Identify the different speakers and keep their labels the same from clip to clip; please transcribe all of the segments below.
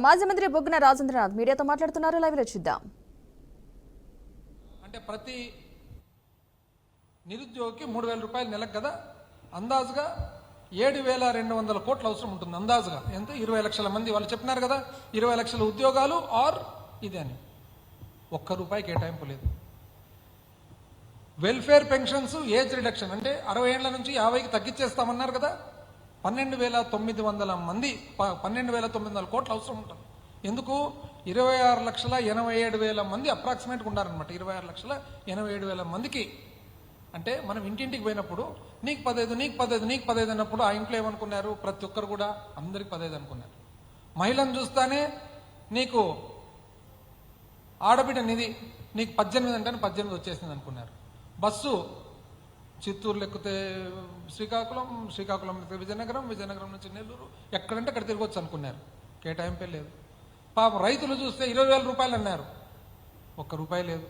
Speaker 1: మాజీ మంత్రి బొగ్గన రాజేంద్రనాథ్ మీడియాతో మాట్లాడుతున్నారు. లైవ్ లో చూద్దాం.
Speaker 2: అంటే ప్రతి నిరుద్యోగికి 3,000 రూపాయలు నెలకు కదా, అందాజుగా 7,200 కోట్లు అవసరం ఉంటుంది. అందాజుగా ఎంత? 20 లక్షల మంది. వాళ్ళు చెప్పినారు కదా 20 లక్షల ఉద్యోగాలు ఆర్ ఇదే అని. ఒక్క రూపాయి కేటాయింపు లేదు. వెల్ఫేర్ పెన్షన్స్ ఏజ్ రిడక్షన్ అంటే 60 ఏళ్ల నుంచి 50కి తగ్గించేస్తామన్నారు కదా. 12,900 మంది 12,900 కోట్లు అవసరం ఉంటుంది. ఎందుకు? 26,87,000 మంది అప్రాక్సిమేట్గా ఉన్నారనమాట. 26,87,000 మందికి. అంటే మనం ఇంటింటికి పోయినప్పుడు నీకు 15 అన్నప్పుడు ఆ ఇంట్లో ఏమనుకున్నారు? ప్రతి ఒక్కరు కూడా అందరికి 15 అనుకున్నారు. మహిళను చూస్తానే నీకు ఆడబిడ్డ నిధి నీకు 18 అంటే 18 వచ్చేసింది అనుకున్నారు. బస్సు చిత్తూరులో ఎక్కితే శ్రీకాకుళం ఎక్కితే విజయనగరం నుంచి నెల్లూరు, ఎక్కడంటే అక్కడ తిరగొచ్చు అనుకున్నారు. కేటాయింపే లేదు. పాపం రైతులు చూస్తే 20,000 రూపాయలు అన్నారు. ఒక్క రూపాయి లేదు.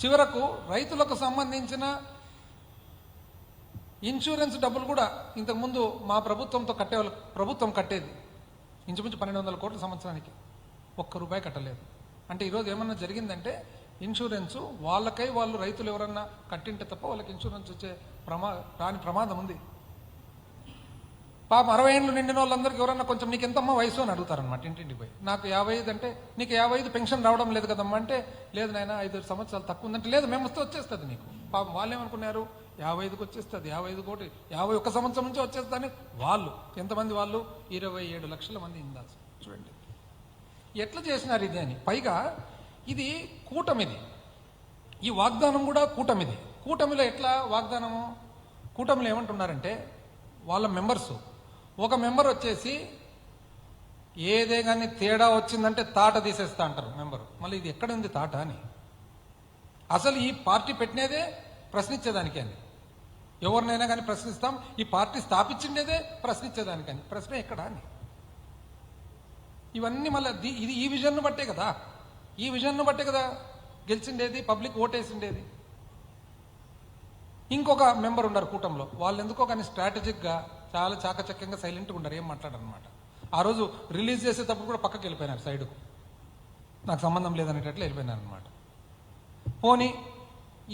Speaker 2: చివరకు రైతులకు సంబంధించిన ఇన్సూరెన్స్ డబ్బులు కూడా ఇంతకుముందు మా ప్రభుత్వం కట్టేది ఇంచుమించు 1,200 కోట్ల సంవత్సరానికి. ఒక్క రూపాయి కట్టలేదు. అంటే ఈరోజు ఏమన్నా జరిగిందంటే ఇన్సూరెన్సు వాళ్ళు రైతులు ఎవరన్నా కట్టింటే తప్ప వాళ్ళకి ఇన్సూరెన్స్ వచ్చే రాని ప్రమాదం ఉంది. పాపం 60 ఏళ్ళు నిండిన వాళ్ళందరికీ ఎవరన్నా కొంచెం నీకు ఎంతమ్మా వయసు అని అడుగుతారనమాట ఇంటింటికి పోయి. నాకు 55 అంటే నీకు 55 పెన్షన్ రావడం లేదు కదమ్మా అంటే, లేదు నాయన 5 సంవత్సరాలు తక్కువ ఉందంటే, లేదు మేము వస్తే వచ్చేస్తుంది నీకు. పాపం వాళ్ళు ఏమనుకున్నారు? 55కి వచ్చేస్తుంది, 55 కోటి 51 సంవత్సరం నుంచి వచ్చేస్తుందని వాళ్ళు. ఎంతమంది వాళ్ళు? 27 లక్షల మంది ఇందాల్సి. చూడండి ఎట్లా చేసినారు ఇది అని. పైగా ఇది కూటమిది. ఈ వాగ్దానం కూడా కూటమిది. కూటమిలో ఎట్లా వాగ్దానము? కూటమిలో ఏమంటున్నారంటే వాళ్ళ మెంబర్సు, ఒక మెంబర్ వచ్చేసి ఏదే కానీ తేడా వచ్చిందంటే తాట తీసేస్తా అంటారు మెంబరు. మళ్ళీ ఇది ఎక్కడ ఉంది తాట అని? అసలు ఈ పార్టీ పెట్టినదే ప్రశ్నించేదానికి అని. ఎవరినైనా కానీ ప్రశ్నిస్తాం. ఈ పార్టీ స్థాపించిండేదే ప్రశ్నించేదానికని. ప్రశ్న ఎక్కడ అని? ఇవన్నీ మళ్ళీ ఇది ఈ విజన్ను బట్టే కదా, ఈ విజన్ను బట్టే కదా గెలిచిండేది, పబ్లిక్ ఓటేసిండేది. ఇంకొక మెంబర్ ఉన్నారు కూటమిలో. వాళ్ళు ఎందుకో కానీ స్ట్రాటజిక్గా చాలా చాకచక్యంగా సైలెంట్గా ఉన్నారు, ఏం మాట్లాడనమాట. ఆ రోజు రిలీజ్ చేసేటప్పుడు కూడా పక్కకి వెళ్ళిపోయినారు, సైడుకు, నాకు సంబంధం లేదనేటట్లు వెళ్ళిపోయినారు అనమాట. పోనీ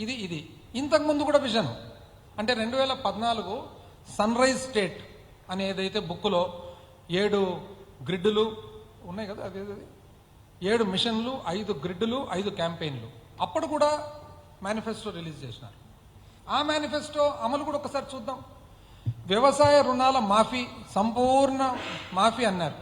Speaker 2: ఇది ఇంతకుముందు కూడా విజన్ అంటే 2014 సన్ రైజ్ స్టేట్ అని ఏదైతే బుక్లో 7 గ్రిడ్లు ఉన్నాయి కదా, అదే 7 మిషన్లు, 5 గ్రిడ్లు, 5 క్యాంపెయిన్లు. అప్పుడు కూడా మేనిఫెస్టో రిలీజ్ చేసినారు. ఆ మేనిఫెస్టో అమలు కూడా ఒకసారి చూద్దాం. వ్యవసాయ రుణాల మాఫీ, సంపూర్ణ మాఫీ అన్నారు.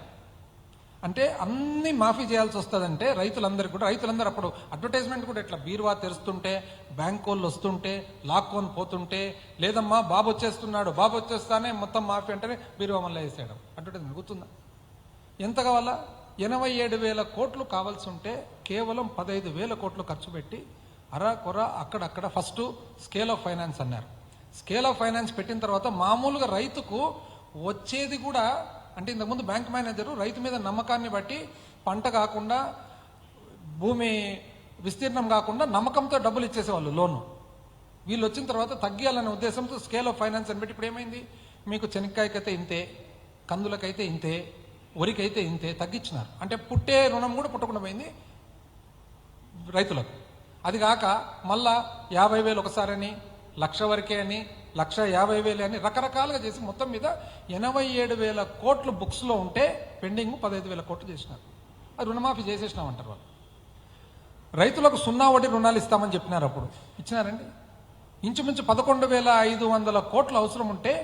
Speaker 2: అంటే అన్ని మాఫీ చేయాల్సి వస్తుందంటే రైతులందరికీ కూడా. రైతులందరూ అప్పుడు అడ్వర్టైజ్మెంట్ కూడా ఇట్లా బీరువా తెరుస్తుంటే, బ్యాంక్ వాళ్ళు వస్తుంటే, లాక్కొని పోతుంటే, లేదమ్మా బాబు వచ్చేస్తున్నాడు, బాబు వచ్చేస్తానే మొత్తం మాఫీ అంటేనే బీరువా మళ్ళీ వేసేయడం. అడ్వర్టైజ్మెంట్ గుర్తుందా? ఎంత కావాలా? 87,000 కోట్లు కావాల్సి ఉంటే కేవలం 15,000 కోట్లు ఖర్చు పెట్టి అరాకొర అక్కడక్కడ ఫస్ట్ స్కేల్ ఆఫ్ ఫైనాన్స్ అన్నారు. స్కేల్ ఆఫ్ ఫైనాన్స్ పెట్టిన తర్వాత మామూలుగా రైతుకు వచ్చేది కూడా, అంటే ఇంతకుముందు బ్యాంక్ మేనేజరు రైతు మీద నమ్మకాన్ని బట్టి పంట కాకుండా, భూమి విస్తీర్ణం కాకుండా నమ్మకంతో డబ్బులు ఇచ్చేసేవాళ్ళు లోను. వీళ్ళు వచ్చిన తర్వాత తగ్గియాలనే ఉద్దేశంతో స్కేల్ ఆఫ్ ఫైనాన్స్ అని పెట్టి ఇప్పుడు ఏమైంది? మీకు శనక్కాయకైతే ఇంతే, కందులకైతే ఇంతే, వరికైతే ఇంతే తగ్గించినారు. అంటే పుట్టే రుణం కూడా పుట్టకుండా పోయింది రైతులకు. అది కాక మళ్ళా 50,000 ఒకసారని, 1,00,000 వరకే అని, 1,50,000 అని రకరకాలుగా చేసి మొత్తం మీద 87,000 కోట్లు బుక్స్లో ఉంటే పెండింగ్ 15,000 కోట్లు చేసినారు. అది రుణమాఫీ చేసేసినామంటారు వాళ్ళు. రైతులకు 0 వడ్డీ రుణాలు ఇస్తామని చెప్పినారు. అప్పుడు ఇచ్చినారండి? ఇంచుమించు 11,500 కోట్లు అవసరం ఉంటే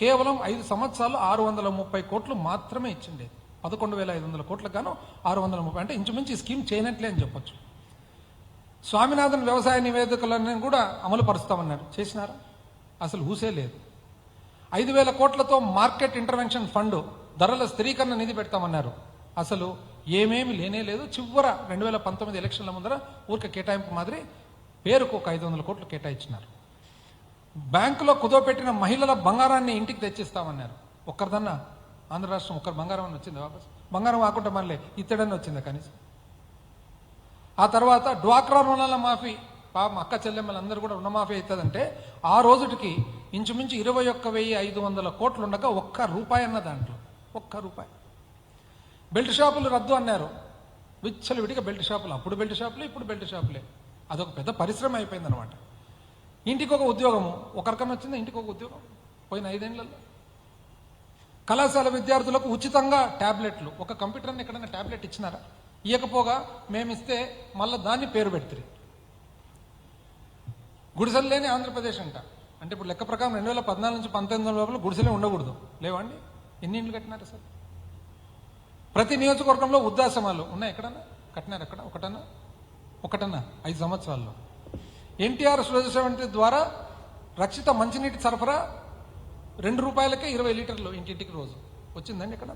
Speaker 2: కేవలం 5 సంవత్సరాలు 630 కోట్లు మాత్రమే ఇచ్చిండేది. 11,500 కోట్లకు గాను 630 అంటే ఇంచుమించు ఈ స్కీమ్ చేయనట్లే అని చెప్పొచ్చు. స్వామినాథన్ వ్యవసాయ నివేదికలను కూడా అమలు పరుస్తామన్నారు. చేసినారా? అసలు ఊసే లేదు. 5,000 కోట్లతో మార్కెట్ ఇంటర్వెన్షన్ ఫండ్, ధరల స్థిరీకరణ నిధి పెడతామన్నారు. అసలు ఏమేమి లేనే లేదు. చివర 2019 ఎలక్షన్ల ముందర ఊరికే కేటాయింపు మాదిరి పేరుకు ఒక 500 కోట్లు కేటాయించినారు. బ్యాంకులో కుదోపెట్టిన మహిళల బంగారాన్ని ఇంటికి తెచ్చిస్తామన్నారు. ఒక్కరిదన్నా ఆంధ్ర రాష్ట్రం ఒక్కరు బంగారం అని వచ్చింది వాపస్? బంగారం కాకుండా మళ్ళీ ఇత్తడని వచ్చిందా కనీసం? ఆ తర్వాత డ్వాక్రా రుణాల మాఫీ, పాపం అక్క చెల్లెమ్మలందరూ కూడా రుణమాఫీ అవుతుందంటే ఆ రోజుకి ఇంచుమించు 21,500 కోట్లు ఉండగా ఒక్క రూపాయి అన్న దాంట్లో, ఒక్క రూపాయి. బెల్ట్ షాపులు రద్దు అన్నారు, విచ్చలవిడిగా బెల్ట్ షాపులు, అప్పుడు బెల్ట్ షాపులే, ఇప్పుడు బెల్ట్ షాపులే. అదొక పెద్ద పరిశ్రమ అయిపోయింది అనమాట. ఇంటికి ఒక ఉద్యోగము, ఒకరికన్నా వచ్చిందా ఇంటికి ఒక ఉద్యోగం పోయిన 5 ఏళ్లలో? కళాశాల విద్యార్థులకు ఉచితంగా ట్యాబ్లెట్లు, ఒక కంప్యూటర్ని ఎక్కడైనా ట్యాబ్లెట్ ఇచ్చినారా? ఇవ్వకపోగా మేమిస్తే మళ్ళీ దాన్ని పేరు పెడుతుంది. గుడిసెలు లేని ఆంధ్రప్రదేశ్ అంట. అంటే ఇప్పుడు లెక్క ప్రకారం 2014 నుంచి 19 లోపల గుడిసెలే ఉండకూడదు. లేవండి? ఎన్ని ఇండ్లు కట్టినారు సార్? ప్రతి నియోజకవర్గంలో వృద్ధాశ్రమాలు ఉన్నాయి. ఎక్కడన్నా కట్టినారు? ఎక్కడ ఒకటన్నా 5 సంవత్సరాల్లో. ఎన్టీఆర్ సురక్ష ద్వారా రక్షిత మంచినీటి సరఫరా 2 రూపాయలకే 20 లీటర్లు ఇంటింటికి రోజు వచ్చిందండి ఎక్కడ?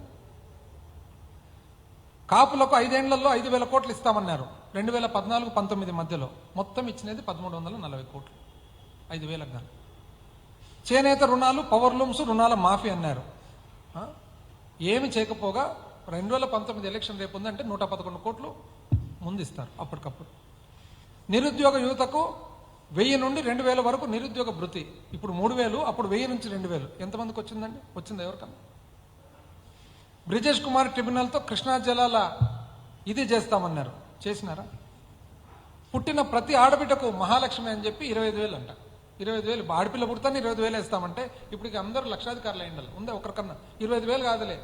Speaker 2: కాపులకు 5 ఏళ్లలో 5,000 కోట్లు ఇస్తామన్నారు 2014-19 మధ్యలో. మొత్తం ఇచ్చినది 1,340 కోట్లు 5,000 గాను. చేనేత రుణాలు, పవర్ లూమ్స్ రుణాల మాఫీ అన్నారు. ఏమి చేయకపోగా 2019 ఎలక్షన్ రేపు ఉందంటే 111 కోట్లు ముందు ఇస్తారు అప్పటికప్పుడు. నిరుద్యోగ యువతకు 1000 నుండి 2,000 వరకు నిరుద్యోగ భృతి. ఇప్పుడు 3,000, అప్పుడు 1000 నుంచి 2,000. ఎంతమందికి వచ్చిందండి? వచ్చింది ఎవరికన్నా? బ్రిజేష్ కుమార్ ట్రిబ్యునల్తో కృష్ణా జలాల ఇది చేస్తామన్నారు, చేసినారా? పుట్టిన ప్రతి ఆడబిడ్డకు మహాలక్ష్మి అని చెప్పి 25,000 అంట. 25,000 ఆడపిల్ల పుడతాను 25,000 ఇస్తామంటే ఇప్పుడు అందరూ లక్షాధికారులు అయిండాలి. ఉందా ఒకరికన్నా? 25,000 కాదులే.